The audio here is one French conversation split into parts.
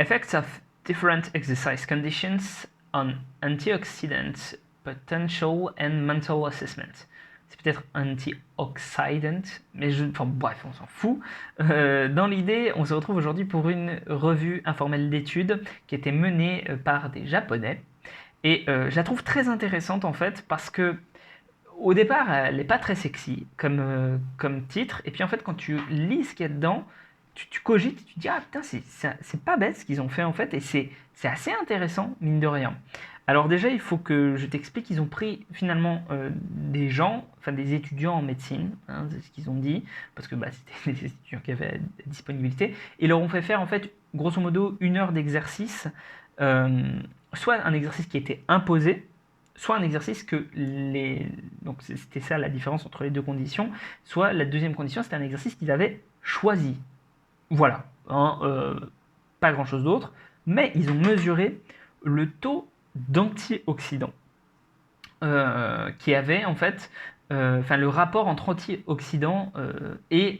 Effects of different exercise conditions on antioxidant potential and mental assessment. C'est peut-être antioxidant, mais enfin bref, on s'en fout. Dans l'idée, on se retrouve aujourd'hui pour une revue informelle d'études qui a été menée par des Japonais. Et je la trouve très intéressante en fait parce que au départ, elle n'est pas très sexy comme titre. Et puis en fait, quand tu lis ce qu'il y a dedans, tu cogites, tu te dis ah putain, c'est pas bête ce qu'ils ont fait en fait. Et c'est assez intéressant, mine de rien. Alors déjà, il faut que je t'explique, ils ont pris finalement des gens, enfin des étudiants en médecine, hein, c'est ce qu'ils ont dit, parce que bah, c'était des étudiants qui avaient la disponibilité, et ils leur ont fait faire en fait, grosso modo, 1 heure d'exercice, soit un exercice qui était imposé, soit un exercice que les... Donc c'était ça la différence entre les deux conditions, soit la deuxième condition, c'était un exercice qu'ils avaient choisi. Voilà, hein, pas grand-chose d'autre, mais ils ont mesuré le taux d'antioxydants qui avait en fait, le rapport entre antioxydants et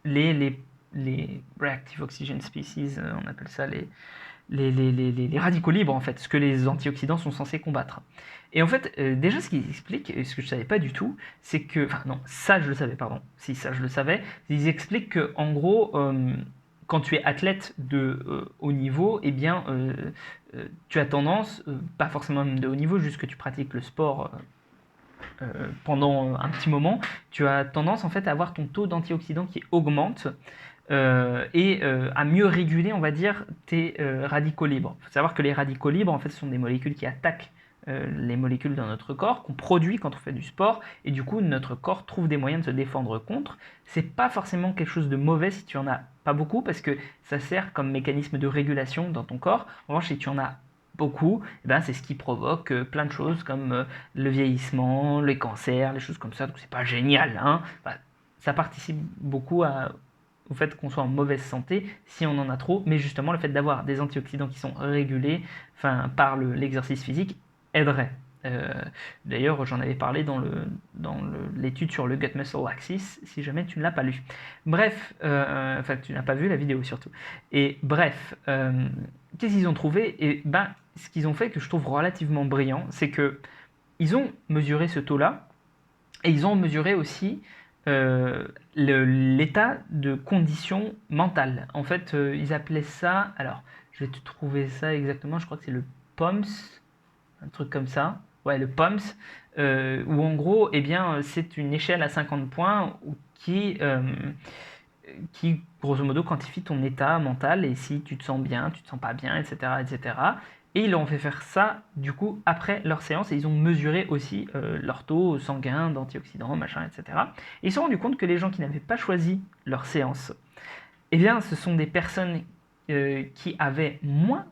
les reactive oxygen species, on appelle ça les radicaux libres, en fait, ce que les antioxydants sont censés combattre. Et en fait, déjà, ce qu'ils expliquent, et ce que je ne savais pas du tout, c'est que. Enfin, non, ça, je le savais, pardon. Si, ça, je le savais. Ils expliquent que, en gros, quand tu es athlète de haut niveau, eh bien, tu as tendance, pas forcément même de haut niveau, juste que tu pratiques le sport pendant un petit moment, tu as tendance en fait à avoir ton taux d'antioxydants qui augmente et à mieux réguler, on va dire, tes radicaux libres. Il faut savoir que les radicaux libres, en fait, ce sont des molécules qui attaquent les molécules dans notre corps, qu'on produit quand on fait du sport, et du coup, notre corps trouve des moyens de se défendre contre. C'est pas forcément quelque chose de mauvais si tu en as pas beaucoup, parce que ça sert comme mécanisme de régulation dans ton corps. En revanche, si tu en as beaucoup, eh ben, c'est ce qui provoque plein de choses comme le vieillissement, les cancers, les choses comme ça. Donc c'est pas génial, hein. Enfin, ça participe beaucoup au fait qu'on soit en mauvaise santé si on en a trop, mais justement le fait d'avoir des antioxydants qui sont régulés par l'exercice physique aiderait. Euh, D'ailleurs, j'en avais parlé dans l'étude sur le gut muscle axis, si jamais tu ne l'as pas lu. Bref, enfin tu n'as pas vu la vidéo surtout. Et bref, qu'est-ce qu'ils ont trouvé? Et ben, ce qu'ils ont fait que je trouve relativement brillant, c'est que ils ont mesuré ce taux-là et ils ont mesuré aussi l'état de condition mentale. En fait, ils appelaient ça, alors je vais te trouver ça exactement, je crois que c'est le POMS, un truc comme ça. Ouais, le POMS, où en gros, eh bien, c'est une échelle à 50 points qui, grosso modo, quantifie ton état mental et si tu te sens bien, tu te sens pas bien, etc. etc. Et ils leur ont fait faire ça, du coup, après leur séance, et ils ont mesuré aussi leur taux sanguin d'antioxydants, machin, etc. Et ils se sont rendus compte que les gens qui n'avaient pas choisi leur séance, eh bien, ce sont des personnes qui avaient moins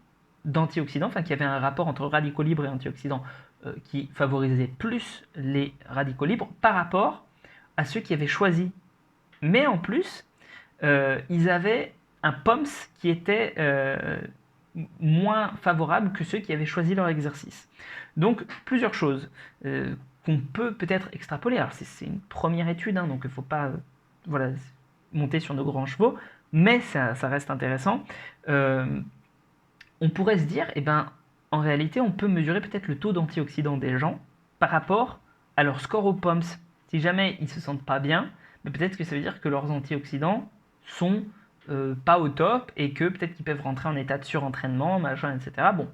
d'antioxydants, enfin, qui avaient un rapport entre radicaux libres et antioxydants qui favorisait plus les radicaux libres par rapport à ceux qui avaient choisi. Mais en plus, ils avaient un POMS qui était moins favorable que ceux qui avaient choisi leur exercice. Donc, plusieurs choses qu'on peut peut-être extrapoler. Alors, c'est une première étude, hein, donc il ne faut pas voilà, monter sur nos grands chevaux, mais ça reste intéressant. On pourrait se dire, eh ben, en réalité, on peut mesurer peut-être le taux d'antioxydants des gens par rapport à leur score au POMS. Si jamais ils se sentent pas bien, mais peut-être que ça veut dire que leurs antioxydants sont pas au top et que peut-être qu'ils peuvent rentrer en état de surentraînement, machin, etc. Bon,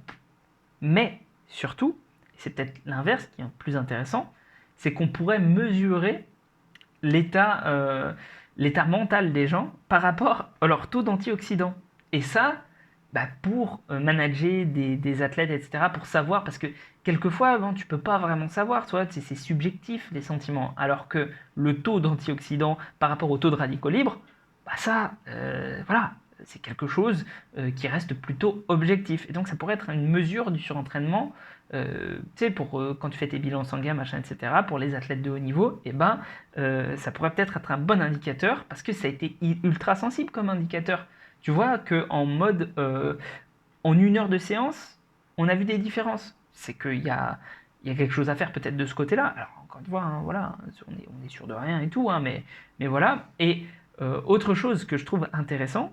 mais surtout, c'est peut-être l'inverse qui est plus intéressant, c'est qu'on pourrait mesurer l'état mental des gens par rapport à leur taux d'antioxydants. Et ça, bah, pour manager des athlètes, etc., pour savoir, parce que quelquefois, bon, tu peux pas vraiment savoir, toi, c'est subjectif les sentiments, alors que le taux d'antioxydants par rapport au taux de radicaux libres, bah ça, voilà, c'est quelque chose qui reste plutôt objectif. Et donc ça pourrait être une mesure du surentraînement, tu sais, pour quand tu fais tes bilans sanguins, machin, etc., pour les athlètes de haut niveau, et ben, ça pourrait peut-être être un bon indicateur, parce que ça a été ultra sensible comme indicateur. Tu vois qu'en mode, en 1 heure de séance, on a vu des différences. C'est qu'il y a quelque chose à faire peut-être de ce côté-là. Alors, encore une fois, hein, voilà, on est sûr de rien et tout, hein, mais voilà. Et autre chose que je trouve intéressant,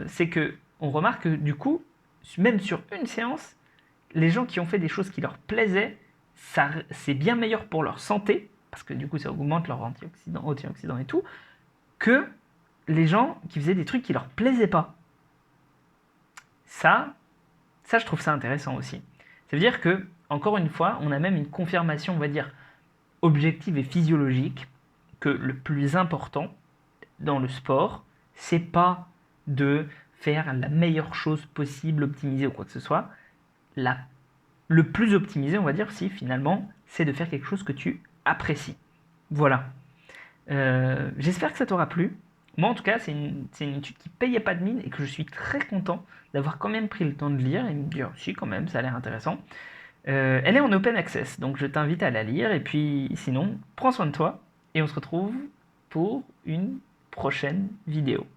c'est que on remarque que du coup, même sur une séance, les gens qui ont fait des choses qui leur plaisaient, c'est bien meilleur pour leur santé, parce que du coup ça augmente leur antioxydants et tout, que les gens qui faisaient des trucs qui leur plaisaient pas. Ça je trouve ça intéressant aussi. Ça veut dire que, encore une fois, on a même une confirmation, on va dire, objective et physiologique, que le plus important dans le sport, c'est pas de faire la meilleure chose possible, optimiser ou quoi que ce soit. Le plus optimisé, on va dire, si finalement, c'est de faire quelque chose que tu apprécies. Voilà. J'espère que ça t'aura plu. Moi, en tout cas, c'est une étude qui payait pas de mine et que je suis très content d'avoir quand même pris le temps de lire et me dire, si, quand même, ça a l'air intéressant. Elle est en open access, donc je t'invite à la lire. Et puis, sinon, prends soin de toi et on se retrouve pour une prochaine vidéo.